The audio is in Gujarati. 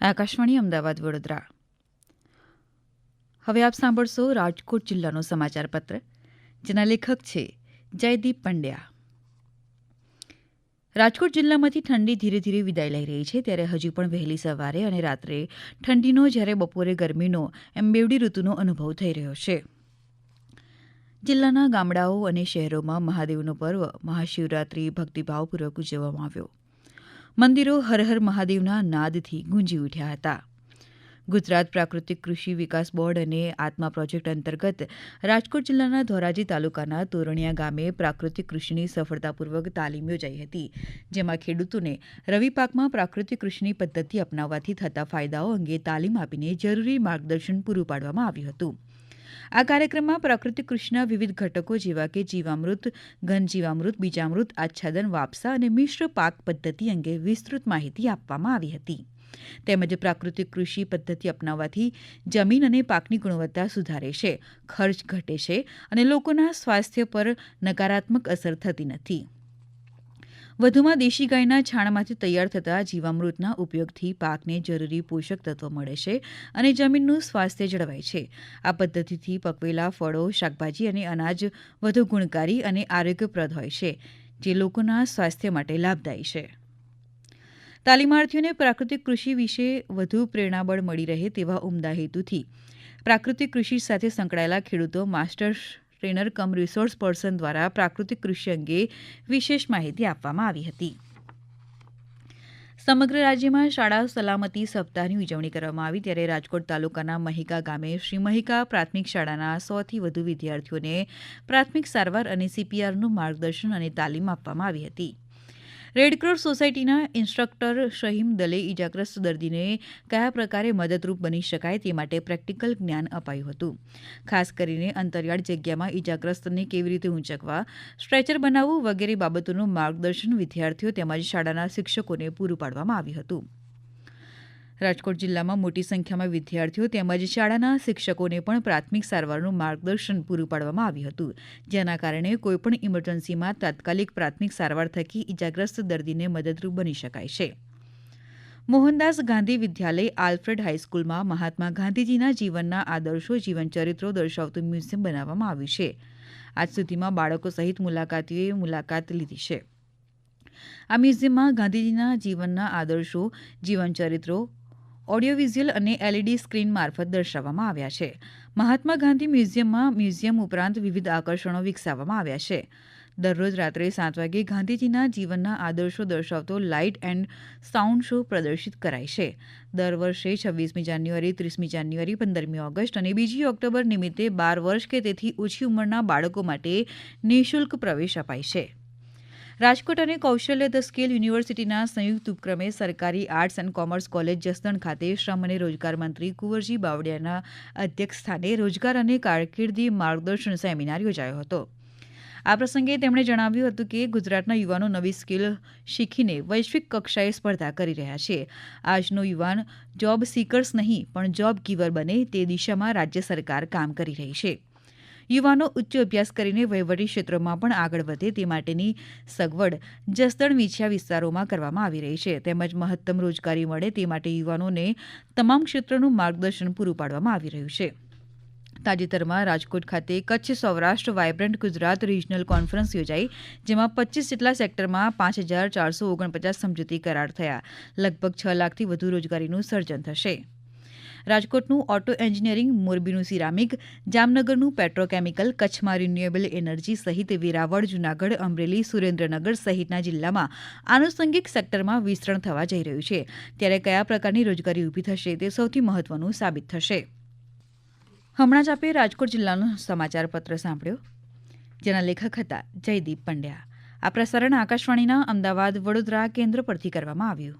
આકાશવાણી અમદાવાદ વડોદરા. હવે આપ સાંભળશો રાજકોટ જિલ્લાનો સમાચાર પત્ર, જેના લેખક છે જયદીપ પંડ્યા. રાજકોટ જિલ્લામાંથી ઠંડી ધીરે ધીરે વિદાય લઈ રહી છે, ત્યારે હજુ પણ વહેલી સવારે અને રાત્રે ઠંડીનો, જ્યારે બપોરે ગરમીનો એમ બેવડી ઋતુનો અનુભવ થઈ રહ્યો છે. જિલ્લાના ગામડાઓ અને શહેરોમાં મહાદેવનો પર્વ મહાશિવરાત્રી ભક્તિભાવપૂર્વક ઉજવવામાં આવ્યો. મંદિરો હર હર મહાદેવના નાદથી ગુંજી ઉઠ્યા હતા. ગુજરાત પ્રાકૃતિક કૃષિ વિકાસ બોર્ડ અને આત્મા પ્રોજેક્ટ અંતર્ગત રાજકોટ જિલ્લાના ધોરાજી તાલુકાના તોરણિયા ગામે પ્રાકૃતિક કૃષિની સફળતાપૂર્વક તાલીમ યોજાઈ હતી, જેમાં ખેડૂતોને રવિ પાકમાં પ્રાકૃતિક કૃષિની પદ્ધતિ અપનાવવાથી થતા ફાયદાઓ અંગે તાલીમ આપીને જરૂરી માર્ગદર્શન પૂરું પાડવામાં આવ્યું હતું. આ કાર્યક્રમમાં પ્રાકૃતિક કૃષિના વિવિધ ઘટકો જેવા કે જીવામૃત, ઘનજીવામૃત, બીજામૃત, આચ્છાદન, વાપસા અને મિશ્ર પાક પદ્ધતિ અંગે વિસ્તૃત માહિતી આપવામાં આવી હતી. તેમજ પ્રાકૃતિક કૃષિ પદ્ધતિ અપનાવવાથી જમીન અને પાકની ગુણવત્તા સુધારે છે, ખર્ચ ઘટે છે અને લોકોના સ્વાસ્થ્ય પર નકારાત્મક અસર થતી નથી. વધુમાં દેશી ગાયના છાણમાંથી તૈયાર થતા જીવામૃતના ઉપયોગથી પાકને જરૂરી પોષક તત્વો મળે છે અને જમીનનું સ્વાસ્થ્ય જળવાય છે. આ પદ્ધતિથી પકવેલા ફળો, શાકભાજી અને અનાજ વધુ ગુણકારી અને આરોગ્યપ્રદ હોય છે, જે લોકોના સ્વાસ્થ્ય માટે લાભદાયી છે. તાલીમાર્થીઓને પ્રાકૃતિક કૃષિ વિશે વધુ પ્રેરણાબળ મળી રહે તેવા ઉમદા હેતુથી પ્રાકૃતિક કૃષિ સાથે સંકળાયેલા ખેડૂતો માસ્ટર ટ્રેનર કમ રિસોર્સ પર્સન દ્વારા પ્રાકૃતિક કૃષિ અંગે વિશેષ માહિતી આપવામાં આવી હતી. સમગ્ર રાજ્યમાં શાળા સલામતી સપ્તાહની ઉજવણી કરવામાં આવી, ત્યારે રાજકોટ તાલુકાના મહિકા ગામે શ્રી મહિકા પ્રાથમિક શાળાના 100થી વધુ વિદ્યાર્થીઓને પ્રાથમિક સારવાર અને CPRનું માર્ગદર્શન અને તાલીમ આપવામાં આવી હતી. રેડક્રોસ સોસાયટીના ઇન્સ્ટ્રક્ટર શહીમ દલે ઇજાગ્રસ્ત દર્દીને કયા પ્રકારે મદદરૂપ બની શકાય તે માટે પ્રેક્ટિકલ જ્ઞાન અપાયું હતું. ખાસ કરીને અંતરિયાળ જગ્યામાં ઇજાગ્રસ્તને કેવી રીતે ઊંચકવા, સ્ટ્રેચર બનાવવું વગેરે બાબતોનું માર્ગદર્શન વિદ્યાર્થીઓ તેમજ શાળાના શિક્ષકોને પૂરું પાડવામાં આવ્યું હતું. રાજકોટ જિલ્લામાં મોટી સંખ્યામાં વિદ્યાર્થીઓ તેમજ શાળાના શિક્ષકોને પણ પ્રાથમિક સારવારનું માર્ગદર્શન પૂરું પાડવામાં આવ્યું હતું, જેના કારણે કોઈપણ ઇમરજન્સીમાં તાત્કાલિક પ્રાથમિક સારવાર થકી ઇજાગ્રસ્ત દર્દીને મદદરૂપ બની શકાય છે. મોહનદાસ ગાંધી વિદ્યાલય આલ્ફ્રેડ હાઈસ્કૂલમાં મહાત્મા ગાંધીજીના જીવનના આદર્શો, જીવનચરિત્રો દર્શાવતું મ્યુઝિયમ બનાવવામાં આવ્યું છે. આજ સુધીમાં બાળકો સહિત મુલાકાતીઓએ મુલાકાત લીધી છે. આ મ્યુઝિયમમાં ગાંધીજીના જીવનના આદર્શો, જીવનચરિત્રો ઓડિયો વિઝ્યુઅલ અને LED સ્ક્રીન મારફત દર્શાવવામાં આવ્યા છે. મહાત્મા ગાંધી મ્યુઝિયમમાં મ્યુઝિયમ ઉપરાંત વિવિધ આકર્ષણો વિકસાવવામાં આવ્યા છે. દરરોજ રાત્રે 7 વાગે ગાંધીજીના જીવનના આદર્શો દર્શાવતો લાઇટ એન્ડ સાઉન્ડ શો પ્રદર્શિત કરાય છે. દર વર્ષે 26મી જાન્યુઆરી, 30મી જાન્યુઆરી, 15મી ઓગસ્ટ અને 2જી ઓક્ટોબર નિમિત્તે 12 વર્ષ કે તેથી ઓછી ઉંમરના બાળકો માટે નિઃશુલ્ક પ્રવેશ અપાય છે. રાજકોટ અને કૌશલ્ય ધ સ્કિલ યુનિવર્સિટીના સંયુક્ત ઉપક્રમે સરકારી arts and commerce college Jasdan ખાતે શ્રમ અને રોજગાર મંત્રી કુંવરજી બાવળિયાના અધ્યક્ષસ્થાને રોજગાર અને કારકિર્દી માર્ગદર્શન સેમિનાર યોજાયો હતો. આ પ્રસંગે તેમણે જણાવ્યું હતું કે ગુજરાતના યુવાનો નવી સ્કિલ શીખીને વૈશ્વિક કક્ષાએ સ્પર્ધા કરી રહ્યા છે. આજનો યુવાન જોબ સિકર્સ નહીં પણ જોબ ગીવર બને તે દિશામાં રાજ્ય સરકાર કામ કરી રહી છે. યુવાનો ઉચ્ચ અભ્યાસ કરીને વહીવટી ક્ષેત્રોમાં પણ આગળ વધે તે માટેની સગવડ જસદણ વિછિયા વિસ્તારોમાં કરવામાં આવી રહી છે, તેમજ મહત્તમ રોજગારી મળે તે માટે યુવાનોને તમામ ક્ષેત્રોનું માર્ગદર્શન પૂરું પાડવામાં આવી રહ્યું છે. તાજેતરમાં રાજકોટ ખાતે Kutch Saurashtra vibrant Gujarat regional conference યોજાઈ, જેમાં 25 જેટલા સેક્ટરમાં 5449 સમજૂતી કરાર થયા. લગભગ 6 લાખથી વધુ રોજગારીનું સર્જન થશે. રાજકોટનું ઓટો એન્જિનિયરિંગ, મોરબીનું સિરામિક, જામનગરનું પેટ્રોકેમિકલ, કચ્છમાં રિન્યુએબલ એનર્જી સહિત વેરાવળ, જૂનાગઢ, અમરેલી, સુરેન્દ્રનગર સહિતના જિલ્લામાં આનુષંગિક સેક્ટરમાં વિસ્તરણ થવા જઈ રહ્યું છે. ત્યારે કયા પ્રકારની રોજગારી ઊભી થશે તે સૌથી મહત્વનું સાબિત થશે. હમણાં જ આપે રાજકોટ જિલ્લાનો સમાચાર પત્ર સાંભળ્યો, જેના લેખક હતા જયદીપ પંડ્યા. આ પ્રસારણ આકાશવાણીના અમદાવાદ વડોદરા કેન્દ્ર પરથી કરવામાં આવ્યું.